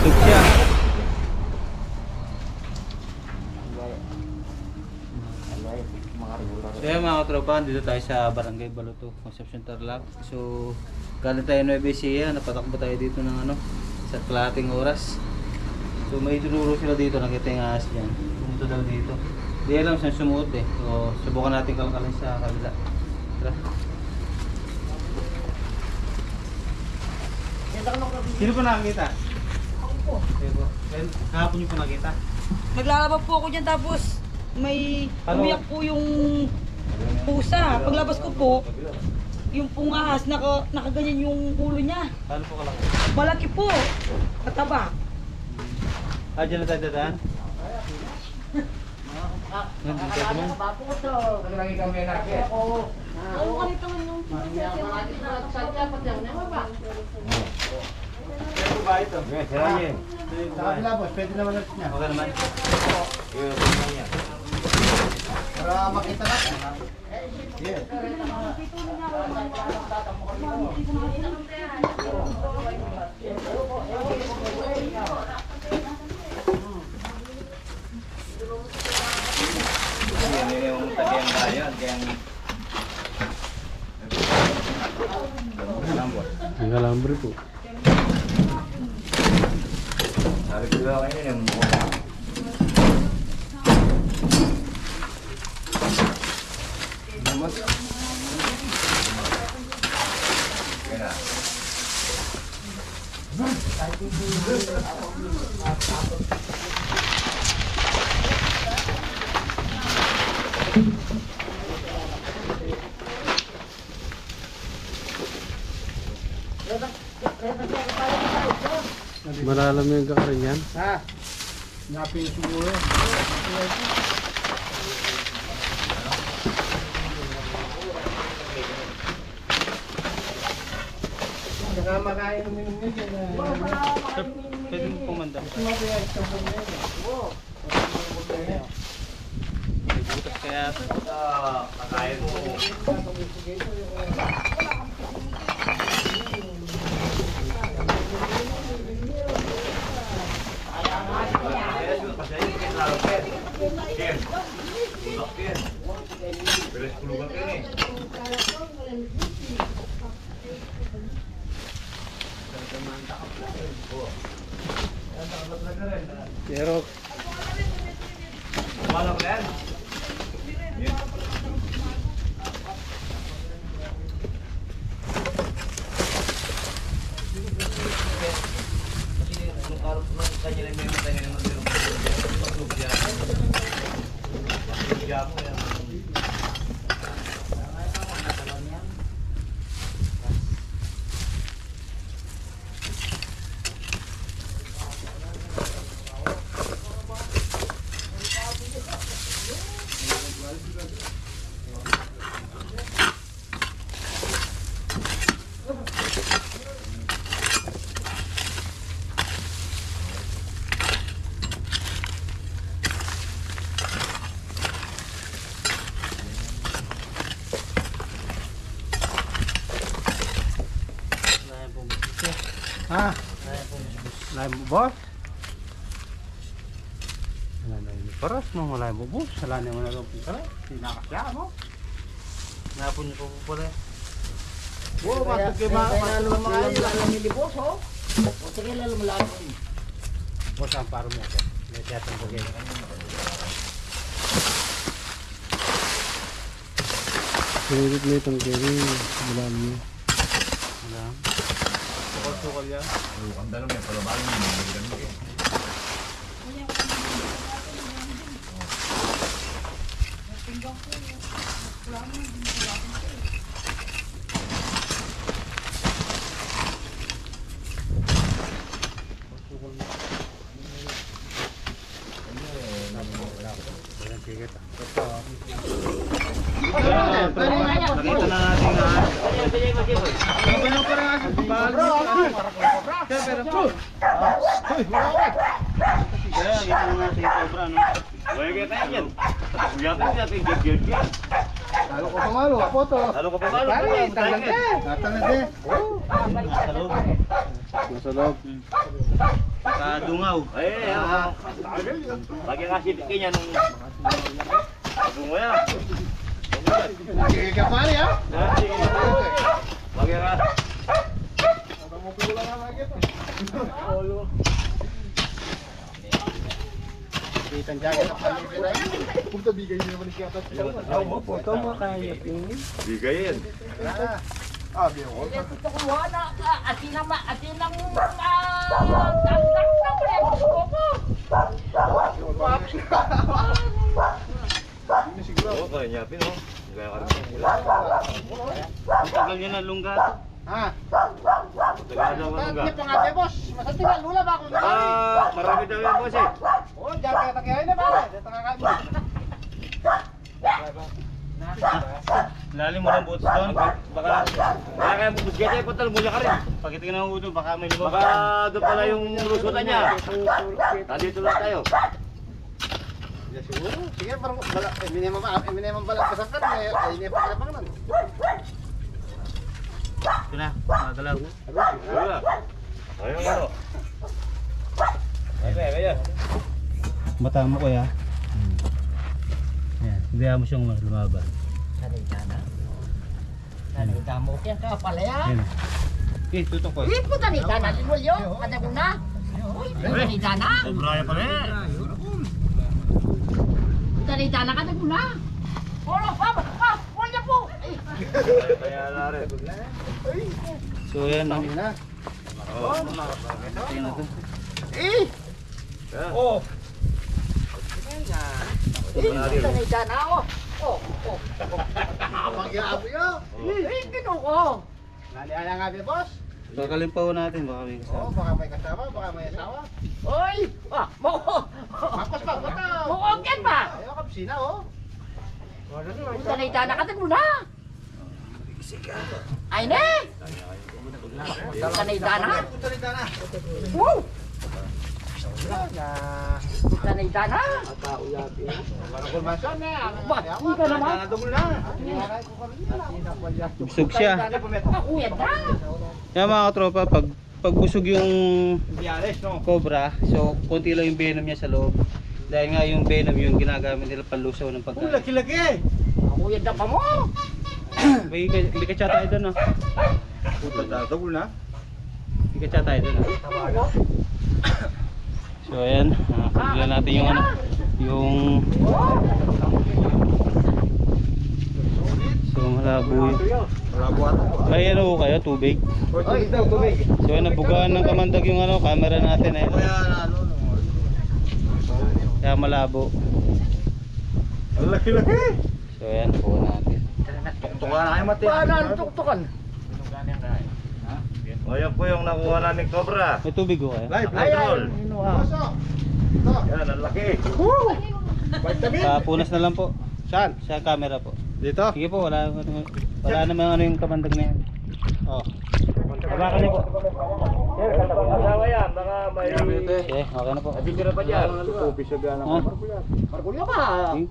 Sukya. So yun mga katropa, dito tayo sa Barangay Baluto, Concepcion Tarlac. So galing tayo Nueva Ecija, napatakbo tayo dito ng ano, sa kalahating oras. So may tinuro sila dito, nakita yung ahas dyan. Pumunta daw dito. Hindi alam saan sumuot eh. So subukan natin kalkalin sa kabila. Tara. Sino po nakakita? Ako po. Kahapon niyo po nakita? Naglalaba po ako dyan tapos may umiyak po yung pusa. Paglabas ko po, yung pong ahas, nakaganyan yung ulo niya. Paano po kalaki? Malaki po. Kataba. Ah, dyan na tayo dadaan? Nandito ka naman? Oo, ganito man yung Pwede ba ito? Sa kabila boss, pwede naman natin niya. Okay naman. Para makita natin. Yes. Yan yung tagyang bayan, kayang Ang alambre po. sabi ko ba kayo yung mukha. Kaya Malalam yung kakarin yan? Ha? Napin siguro. Saka makain ng minumit yan. Pwede mo pumanda. May butas kaya ito. kakain mo. Pero Mana ko yan? Ha? Lain mo boss? wala na yung paras mo, wala yung bubos. Wala na yung mga lupong karay. Sinakasya mo? Napon niyo po pala. Oo, matag kayo mga libos, ho? O, sige, lalo malaki. Boss, ang paro mo. May tiyatang bugay. Pinigit mo itong kiri, bulan mo. Wala. Sukal-sukal yan. Ang dalong yan, pala baling mo. Nakita na natin na. Kaya, kita na natin yung cobra, no? Kaya kita yan. Uyakin siya, tingin yan. Lalo ko pamalo, apo to. Lalo ka pa malo. Pare, talag eh. Talag eh. Nasa loob. Nasa loob. Kadungaw. Ay, lagi nga sipit niya nung bungo yan. Sige ka pare ha. Lagi nga. Kitang jacket na pala. Punta bigay niyo naman siya. Ito makaya tingin. Bigayin. Ah, biyo ko. Gusto ko wala, atin ang tagdak na pre, gusto ko. Oo, kaya niya pin, oh. Gaya ka rin. Ang tagal niya na lunggat. Ha? Tagal daw ang Hindi pa nga tayo, boss. Masarap nga, lula ba ako? Marami daw yung boss eh. Oh, jacket na kaya na pare. Dito nga kain mo. Lalim mo ng boots doon. Baka Kaya kaya busgete, puntal muna ka rin. pakitingin ng udo, baka may lumabas. Baka doon pala yung lusutan niya. Nandito lang tayo. Ya siguro. Sige, parang bala. Minimum bala pasakan. Ay, hindi pa kailangan nan. Ito na, magalaw. Wala. Ayun ano. Kaya. Mata mo kuya. Yan, hindi mo siyang lumaban. Damo kaya ka pala yan. Yan. Eh, tutok ko. Ih, puta ni Dana, linulyo, ada guna. Uy, puta ni Dana. Sobraya pa rin. Puta ni Dana ka na guna. Olo, wala po. Kaya na rin. So yan, no? Oo. Tingnan na to. Oo. Puta ni Dana, oh. Pag-iaabo yo. Kinuko. Naliaya nga din, boss. Kakalimpaw natin, baka may Oh, kasama. baka may kasama, baka may asawa. Oy, mo. Makos pa, bata. Muokin pa. Ayaw ka pisina, oh. Puta ni Dana ka na guna. Ay ne. Puta ni Dana. Punta rin na. Woo. Puta ni Dana. Parang kulmasyon na. Ba, hindi ka naman. Busog siya. Ako yan na. Yan mga katropa, pag busog yung cobra, so konti lang yung venom niya sa loob. Dahil nga yung venom yung ginagamit nila panlusaw ng pagkain. Laki-laki. Ako yan na pa mo. May kachat tayo doon, no? Puta na, tagul na. May kachat tayo doon, no? So ayan, tignan natin yung ano, yung so malabo yun. Ay ano kayo, tubig. Ay, daw, tubig. So ayan, nabugaan ng kamandag yung ano, camera natin eh. Kaya malabo. Laki-laki. So ayan, nabugaan natin. Tuktukan na kayo, Mati. Paano ang tuktukan? O yan po yung nakuha namin cobra. May tubig ko kayo? Live, Ay, Control. Boso. Ito. Yan, ang laki. Vitamin. Punas na lang po. Saan? Sa camera po. Dito? Sige po, wala naman ano yung kamandag na yan. Oh. Habakan niyo po. Asawa yan, baka may... Okay, okay na po. Picture pa dyan. Tupi siya gana. Ah. Markulyo pa. Hmm?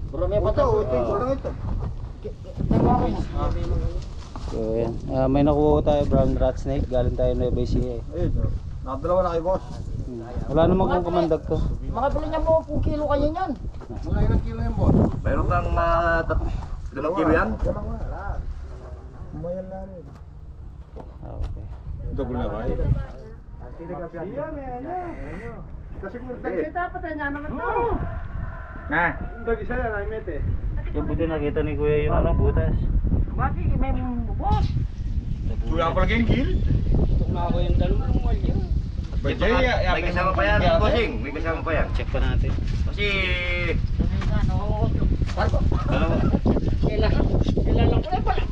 Marami pa Ito, to. ito lang ito. So ayan, may nakuha tayo brown rat snake, galing tayo Nueva Ecija. Ayun, nakadalawa na kayo, boss. Wala namang kung kamandag to. Mga bilhin niya mo, 10 kilo kayo yan. Mga ilang kilo yan, boss? Mayroon kang dalawang kilo yan? Dalawa, lahat. Umayan na rin. Okay. Double na ba? Kasi kung nagkita pa tayo naman ito. Na. Nag-isa yan, ay mete. Yung buti nakita ni Kuya yung ano, butas. Bakit may bubos? Wala pala kayong kill? Na ako yung dalawang walyo. May kasama pa yan, bossing. May kasama pa yan. Check pa natin. Kasi... Dalawa. Kailangan ko na pala.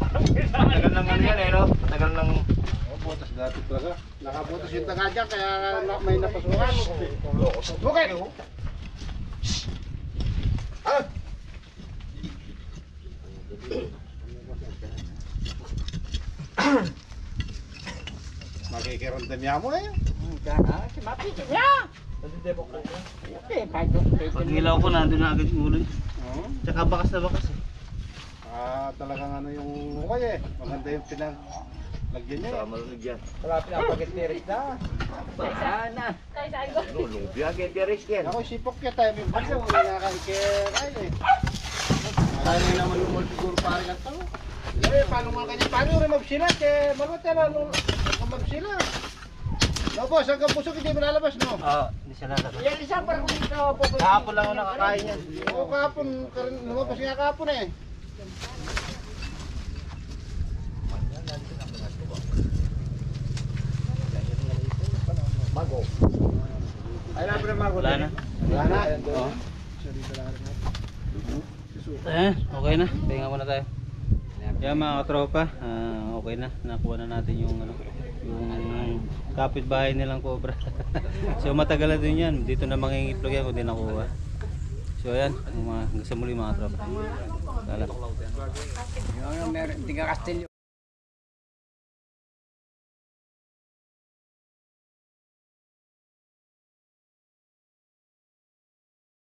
Tagal ng ano yan eh, no? Tagal ng... Butas dati talaga. Nakabutas yung taga dyan, kaya may napasukan. Bukit! Ah! Makikiramdam niya mo eh. Si Mapit niya. Pag nilaw ko, nandun na agad yung ulo. Oo. Tsaka bakas na bakas eh. Talagang ano yung hukay eh. Maganda yung pinaglagyan niya eh. Sama rin dyan. Wala pinapagitiris na. Sana. No, lumpia kaya tiris yan. Ako sipok kaya tayo may bagay. Hindi nakakikirain eh. Tayo na naman lumol siguro pare ka tao. Eh, paano mga kanya? Paano yung remove sila? Kaya maluta na nung remove sila. No boss, hanggang busog hindi mo lalabas no? Oo, hindi siya lalabas. Yan isa parang dito. Kahapon lang ako nakakain yan. Oo, kahapon. Lumabas nga kahapon eh. Wala na. Wala na. Oo. Okay na. Pahinga muna tayo. Yan mga katropa, okay na. Nakuha na natin yung yung kapitbahay nilang cobra. So matagal na din yan. Dito na mangingitlog yan kung di nakuha. So ayan, hanggang sa muli mga tropa. Salamat.